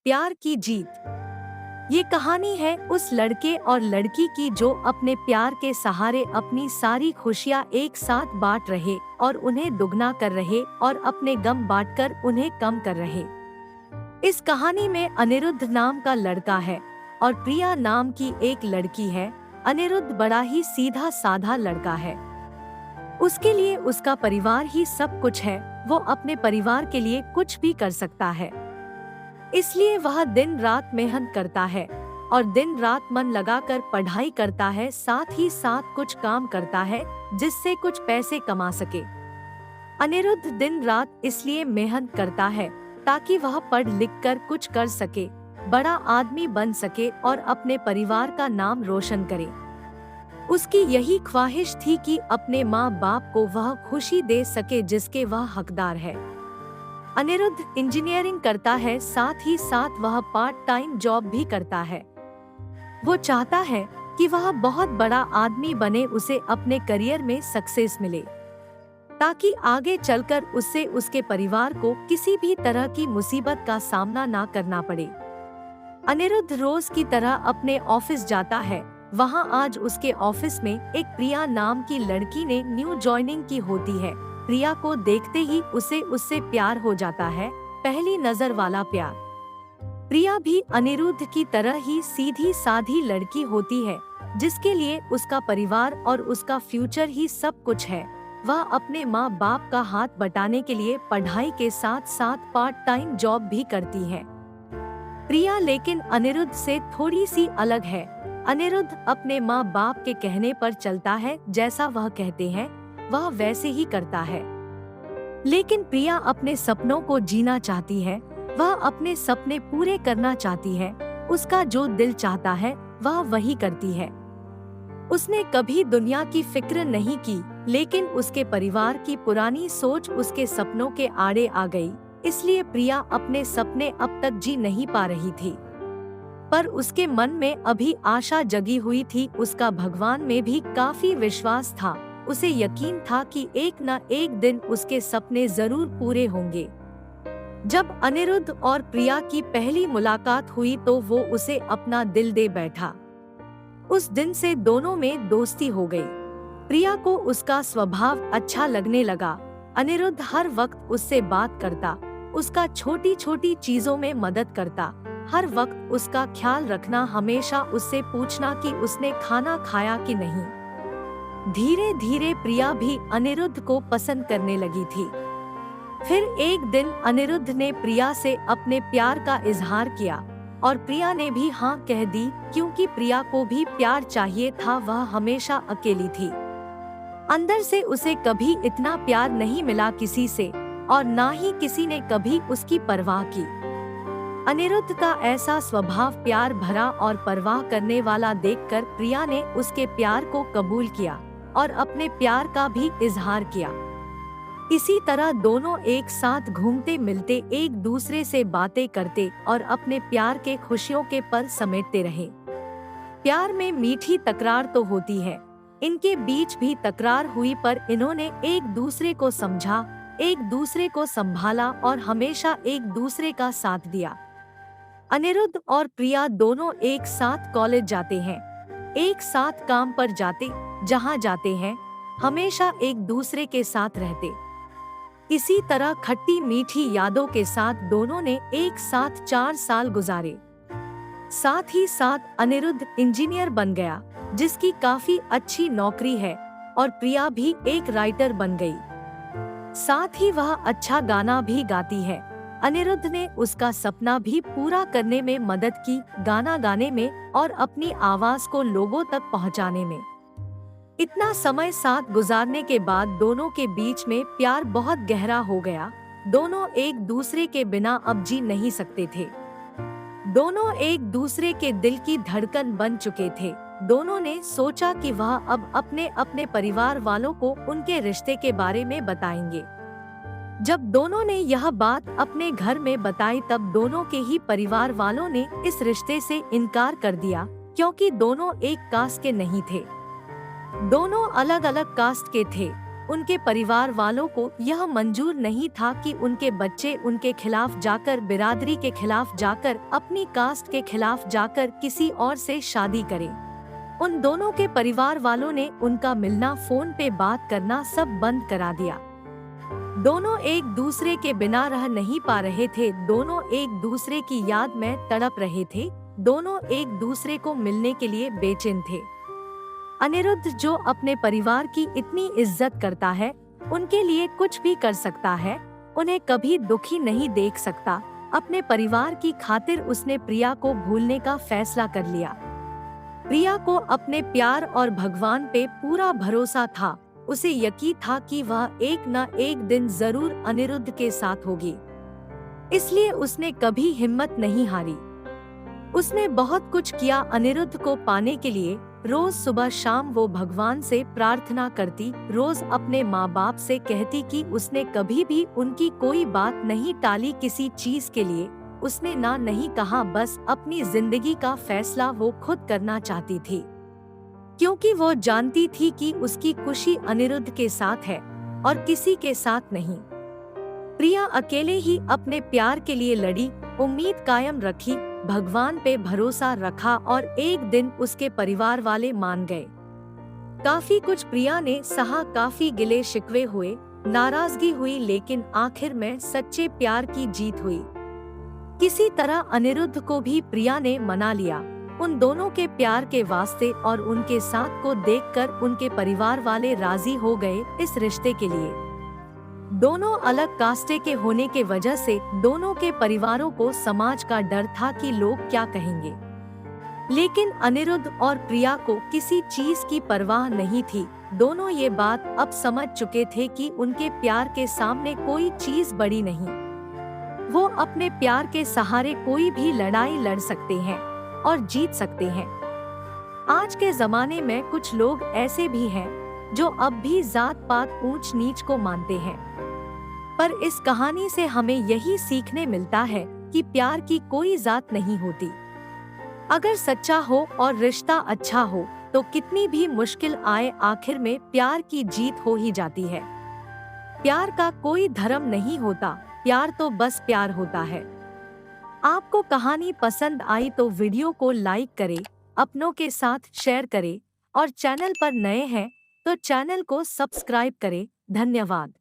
प्यार की जीत। ये कहानी है उस लड़के और लड़की की जो अपने प्यार के सहारे अपनी सारी खुशियाँ एक साथ बांट रहे और उन्हें दुगना कर रहे और अपने गम बांटकर उन्हें कम कर रहे। इस कहानी में अनिरुद्ध नाम का लड़का है और प्रिया नाम की एक लड़की है। अनिरुद्ध बड़ा ही सीधा साधा लड़का है। उसके लिए उसका परिवार ही सब कुछ है। वो अपने परिवार के लिए कुछ भी कर सकता है, इसलिए वह दिन रात मेहनत करता है और दिन रात मन लगाकर पढ़ाई करता है, साथ ही साथ कुछ काम करता है जिससे कुछ पैसे कमा सके। अनिरुद्ध दिन रात इसलिए मेहनत करता है ताकि वह पढ़ लिख कर कुछ कर सके, बड़ा आदमी बन सके और अपने परिवार का नाम रोशन करे। उसकी यही ख्वाहिश थी कि अपने माँ बाप को वह खुशी दे सके जिसके वह हकदार है। अनिरुद्ध इंजीनियरिंग करता है, साथ ही साथ वह पार्ट टाइम जॉब भी करता है। वो चाहता है कि वह बहुत बड़ा आदमी बने, उसे अपने करियर में सक्सेस मिले ताकि आगे चलकर उससे उसके परिवार को किसी भी तरह की मुसीबत का सामना ना करना पड़े। अनिरुद्ध रोज की तरह अपने ऑफिस जाता है। वहाँ आज उसके ऑफिस में एक प्रिया नाम की लड़की ने न्यू ज्वाइनिंग की होती है। प्रिया को देखते ही उसे उससे प्यार हो जाता है, पहली नजर वाला प्यार। प्रिया भी अनिरुद्ध की तरह ही सीधी साधी लड़की होती है जिसके लिए उसका परिवार और उसका फ्यूचर ही सब कुछ है। वह अपने माँ बाप का हाथ बटाने के लिए पढ़ाई के साथ साथ पार्ट टाइम जॉब भी करती है। प्रिया लेकिन अनिरुद्ध से थोड़ी सी अलग है। अनिरुद्ध अपने माँ बाप के कहने पर चलता है, जैसा वह कहते हैं वह वैसे ही करता है। लेकिन प्रिया अपने सपनों को जीना चाहती है, वह अपने सपने पूरे करना चाहती है। उसका जो दिल चाहता है वह वही करती है। उसने कभी दुनिया की फिक्र नहीं की, लेकिन उसके परिवार की पुरानी सोच उसके सपनों के आड़े आ गई। इसलिए प्रिया अपने सपने अब तक जी नहीं पा रही थी, पर उसके मन में अभी आशा जगी हुई थी। उसका भगवान में भी काफी विश्वास था। उसे यकीन था कि एक न एक दिन उसके सपने जरूर पूरे होंगे। जब अनिरुद्ध और प्रिया की पहली मुलाकात हुई तो वो उसे अपना दिल दे बैठा। उस दिन से दोनों में दोस्ती हो गई। प्रिया को उसका स्वभाव अच्छा लगने लगा। अनिरुद्ध हर वक्त उससे बात करता, उसका छोटी छोटी चीजों में मदद करता, हर वक्त उसका ख्याल रखना, हमेशा उससे पूछना कि उसने खाना खाया कि नहीं। धीरे धीरे प्रिया भी अनिरुद्ध को पसंद करने लगी थी। फिर एक दिन अनिरुद्ध ने प्रिया से अपने प्यार का इजहार किया और प्रिया ने भी हाँ कह दी, क्योंकि प्रिया को भी प्यार चाहिए था। वह हमेशा अकेली थी। अंदर से उसे कभी इतना प्यार नहीं मिला किसी से, और ना ही किसी ने कभी उसकी परवाह की। अनिरुद्ध का ऐसा स्वभाव प्यार भरा और परवाह करने वाला देखकर प्रिया ने उसके प्यार को कबूल किया और अपने प्यार का भी इजहार किया। इसी तरह दोनों एक साथ घूमते मिलते, एक दूसरे से बातें करते और अपने प्यार के खुशियों के पल समेटते रहे। प्यार में मीठी तकरार तो होती है, इनके बीच भी तकरार हुई, पर इन्होंने एक दूसरे को समझा, एक दूसरे को संभाला और हमेशा एक दूसरे का साथ दिया। अनिरुद्ध और प्रिया दोनों एक साथ कॉलेज जाते हैं, एक साथ काम पर जाते, जहाँ जाते हैं हमेशा एक दूसरे के साथ रहते। इसी तरह खट्टी मीठी यादों के साथ दोनों ने एक साथ 4 साल गुजारे। साथ ही साथ अनिरुद्ध इंजीनियर बन गया, जिसकी काफी अच्छी नौकरी है, और प्रिया भी एक राइटर बन गई। साथ ही वह अच्छा गाना भी गाती है। अनिरुद्ध ने उसका सपना भी पूरा करने में मदद की, गाना गाने में और अपनी आवाज को लोगों तक पहुंचाने में। इतना समय साथ गुजारने के बाद दोनों के बीच में प्यार बहुत गहरा हो गया। दोनों एक दूसरे के बिना अब जी नहीं सकते थे। दोनों एक दूसरे के दिल की धड़कन बन चुके थे। दोनों ने सोचा कि वह अब अपने अपने परिवार वालों को उनके रिश्ते के बारे में बताएंगे। जब दोनों ने यह बात अपने घर में बताई तब दोनों के ही परिवार वालों ने इस रिश्ते से इनकार कर दिया, क्योंकि दोनों एक कास्ट के नहीं थे। दोनों अलग अलग कास्ट के थे। उनके परिवार वालों को यह मंजूर नहीं था कि उनके बच्चे उनके खिलाफ जाकर, बिरादरी के खिलाफ जाकर, अपनी कास्ट के खिलाफ जाकर किसी और से शादी करें। उन दोनों के परिवार वालों ने उनका मिलना, फोन पे बात करना सब बंद करा दिया। दोनों एक दूसरे के बिना रह नहीं पा रहे थे, दोनों एक दूसरे की याद में तड़प रहे थे, दोनों एक दूसरे को मिलने के लिए बेचैन थे। अनिरुद्ध जो अपने परिवार की इतनी इज्जत करता है, उनके लिए कुछ भी कर सकता है, उन्हें कभी दुखी नहीं देख सकता। अपने परिवार की खातिर उसने प्रिया को भूलने का फैसला कर लिया। प्रिया को अपने प्यार और भगवान पे पूरा भरोसा था। उसे यकीन था कि वह एक न एक दिन जरूर अनिरुद्ध के साथ होगी, इसलिए उसने कभी हिम्मत नहीं हारी। उसने बहुत कुछ किया अनिरुद्ध को पाने के लिए। रोज सुबह शाम वो भगवान से प्रार्थना करती, रोज अपने माँ बाप से कहती कि उसने कभी भी उनकी कोई बात नहीं टाली किसी चीज के लिए। उसने ना नहीं कहा, बस अपनी जिंदगी का फैसला वो खुद करना चाहती थी, क्योंकि वो जानती थी कि उसकी खुशी अनिरुद्ध के साथ है और किसी के साथ नहीं। प्रिया अकेले ही अपने प्यार के लिए लड़ी, उम्मीद कायम रखी, भगवान पे भरोसा रखा और एक दिन उसके परिवार वाले मान गए। काफी कुछ प्रिया ने सहा, काफी गिले शिकवे हुए, नाराजगी हुई, लेकिन आखिर में सच्चे प्यार की जीत हुई। किसी तरह अनिरुद्ध को भी प्रिया ने मना लिया। उन दोनों के प्यार के वास्ते और उनके साथ को देखकर उनके परिवार वाले राजी हो गए इस रिश्ते के लिए। दोनों अलग कास्टे के होने के वजह से दोनों के परिवारों को समाज का डर था कि लोग क्या कहेंगे, लेकिन अनिरुद्ध और प्रिया को किसी चीज की परवाह नहीं थी। दोनों ये बात अब समझ चुके थे कि उनके प्यार के सामने कोई चीज बड़ी नहीं। वो अपने प्यार के सहारे कोई भी लड़ाई लड़ सकते हैं और जीत सकते हैं। आज के जमाने में कुछ लोग ऐसे भी हैं जो अब भी जात पात ऊंच नीच को मानते हैं, पर इस कहानी से हमें यही सीखने मिलता है कि प्यार की कोई जात नहीं होती। अगर सच्चा हो और रिश्ता अच्छा हो तो कितनी भी मुश्किल आए, आखिर में प्यार की जीत हो ही जाती है। प्यार का कोई धर्म नहीं होता, प्यार तो बस प्यार होता है। आपको कहानी पसंद आई तो वीडियो को लाइक करें, अपनों के साथ शेयर करें और चैनल पर नए हैं तो चैनल को सब्सक्राइब करें। धन्यवाद।